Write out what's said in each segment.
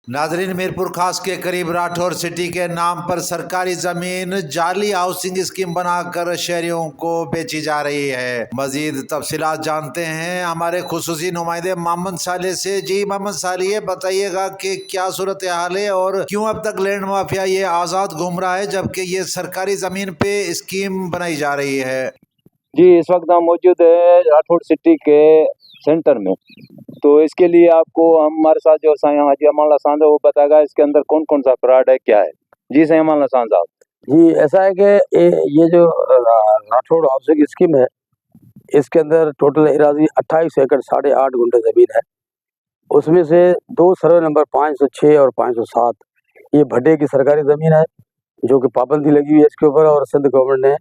नाजरीन, मीरपुर खास के करीब राठौर सिटी के नाम पर सरकारी जमीन जाली हाउसिंग स्कीम बनाकर शहरियों को बेची जा रही है। मजीद तफसीलात जानते हैं हमारे खुसूसी नुमाइंदे मोहम्मद साले से। जी मोहम्मद साले, ये बताइएगा कि क्या सूरत हाल है और क्यों अब तक लैंड माफिया ये आज़ाद घूम रहा है जबकि ये सरकारी जमीन पे स्कीम बनाई जा रही है। जी, इस वक्त हम मौजूद है राठौर सिटी के सेंटर में। तो इसके लिए आपको हमारे साथ जो साईं हाजी अमान लसान है वो बताएगा इसके अंदर कौन कौन सा प्लाट है, क्या है। जी साईं अमान लसान साहब। जी, ऐसा है कि ये जो राठौड़ हाउसिंग स्कीम है, इसके अंदर टोटल इरादी 28 एकड़ 8.5 गुंठे ज़मीन है। उसमें से 2 सर्वे नंबर 506 और 507 ये भड्डे की सरकारी ज़मीन है, जो कि पाबंदी लगी हुई है इसके ऊपर। और सिंध गवर्नमेंट ने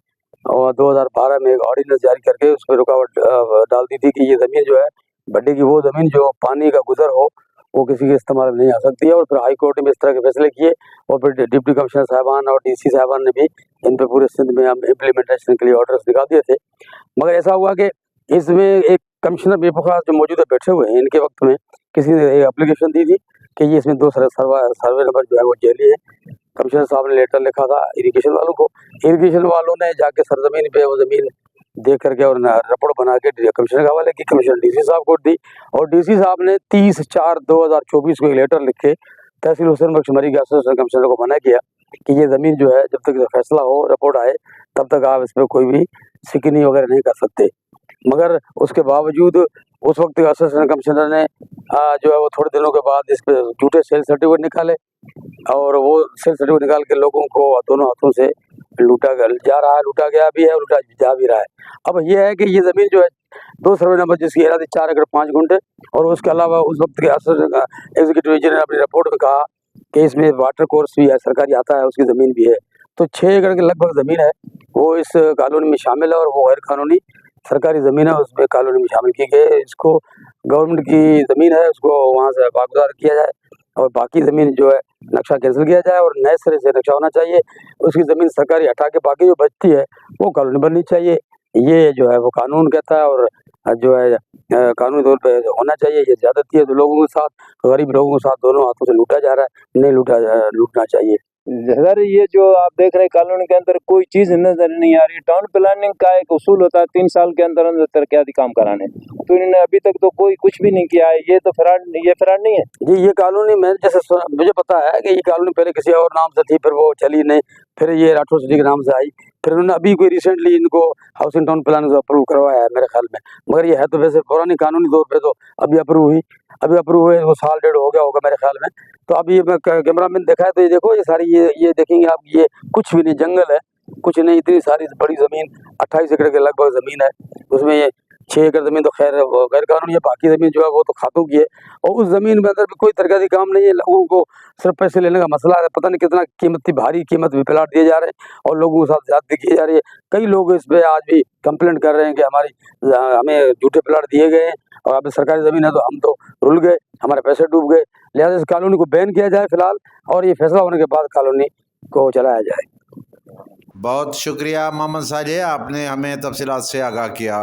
2012 में एक ऑर्डिनेंस जारी करके उस पर रुकावट डाल दी थी कि ये ज़मीन जो है भड्डे की, वो ज़मीन जो पानी का गुजर हो वो किसी के इस्तेमाल में नहीं आ सकती है। और फिर हाई कोर्ट में इस तरह के फैसले किए और फिर डिप्टी कमिश्नर साहबान और डीसी साहबान ने भी इन पे पूरे सिंध में हम इम्प्लीमेंटेशन के लिए ऑर्डर्स निकाल दिए थे। मगर ऐसा हुआ कि इसमें एक कमिश्नर बेपुखार जो मौजूदा बैठे हुए हैं, इनके वक्त में किसी ने एक एप्लीकेशन दी थी कि ये इसमें 2 सर्वे नंबर जो है वो जेली है। कमिश्नर साहब ने लेटर लिखा था इरिगेशन वालों को। इरिगेशन वालों ने जाके सरजमीन पे वो ज़मीन देख करके और रिपोर्ट बना के कमिश्नर के हवाले की। कमिश्नर डीसी साहब को दी और डीसी साहब ने 30/4/2024 को एक लेटर लिख के तहसील हुसैन बख्श मरी के असिस्टेंट कमिश्नर को मना किया कि ये ज़मीन जो है जब तक फैसला हो, रिपोर्ट आए, तब तक आप इस पर कोई भी सिकनी वगैरह नहीं कर सकते। मगर उसके बावजूद उस वक्त के असिस्टेंट कमिश्नर ने जो है वो थोड़े दिनों के बाद इस पर झूठे सेल सर्टिफिकेट निकाले और वो सेल सर्टिफिकेट निकाल के लोगों को दोनों हाथों से लूटा जा रहा है, लूटा गया भी है और लूटा जा भी रहा है। अब ये है कि ये ज़मीन जो है 2 सर्वे नंबर जिसकी इरादी 4 एकड़ 5 गुंठे, और उसके अलावा उस वक्त के एग्जीक्यूटिव इंजीनियर ने अपनी रिपोर्ट में कहा कि इसमें वाटर कोर्स भी है, सरकारी आता है, उसकी ज़मीन भी है। तो 6 एकड़ के लगभग ज़मीन है वो इस कॉलोनी में शामिल है और वो गैर कानूनी सरकारी ज़मीन है, उसमें कॉलोनी में शामिल की गई है। इसको गवर्नमेंट की ज़मीन है, उसको वहाँ से वागुजार किया जाए और बाकी ज़मीन जो है नक्शा कैंसिल किया जाए और नए सिरे से नक्शा होना चाहिए। उसकी ज़मीन सरकारी हटा के बाकी जो बचती है वो कॉलोनी बननी चाहिए। ये जो है वो कानून कहता है और जो है कानूनी तौर पे होना चाहिए। ये ज़्यादती है तो लोगों के साथ, गरीब लोगों के साथ दोनों हाथों से लूटा जा रहा है, नहीं लूटना चाहिए। सर, ये जो आप देख रहे हैं कॉलोनी के अंदर कोई चीज नजर नहीं आ रही। टाउन प्लानिंग का एक उसूल होता है 3 साल के अंदर अंदर तरक्याती काम कराने, तो इन्होंने अभी तक तो कोई कुछ भी नहीं किया है। ये तो फ्रॉड नहीं है। जी, ये कॉलोनी में जैसे मुझे पता है कि ये कॉलोनी पहले किसी और नाम से थी, फिर वो चली नहीं, फिर ये राठौर सिटी के नाम से आई, फिर उन्होंने अभी कोई रिसेंटली इनको हाउसिंग टाउन प्लान अप्रूव करवाया है मेरे ख्याल में। मगर ये है तो वैसे पुरानी कानूनी तौर पे तो अभी अप्रूव हुए वो 1.5 साल हो गया होगा मेरे ख्याल में। तो अभी ये कैमरा मैंने देखा है तो ये देखो, ये सारी ये देखेंगे आप, ये कुछ भी नहीं, जंगल है, कुछ नहीं। इतनी सारी बड़ी ज़मीन 28 एकड़ के लगभग ज़मीन है, उसमें ये 6 एकड़ ज़मीन तो खैर गैर कानूनी है, बाकी ज़मीन जो है वो तो खातों की है। और उस ज़मीन में अंदर भी कोई तरक्याती काम नहीं है। लोगों को सिर्फ पैसे लेने का मसला है। पता नहीं कितना भारी कीमत में प्लाट दिए जा रहे हैं और लोगों के साथ ज़्यादती की जा रही है। कई लोग इस पर आज भी कंप्लेंट कर रहे हैं कि हमें झूठे प्लाट दिए गए हैं और अब सरकारी ज़मीन है तो हम तो रुल गए, हमारे पैसे डूब गए। लिहाजा इस कॉलोनी को बैन किया जाए फिलहाल, और ये फैसला होने के बाद कॉलोनी को चलाया जाए। बहुत शुक्रिया मोहम्मद साले, आपने हमें तफसीलात से आगाह किया।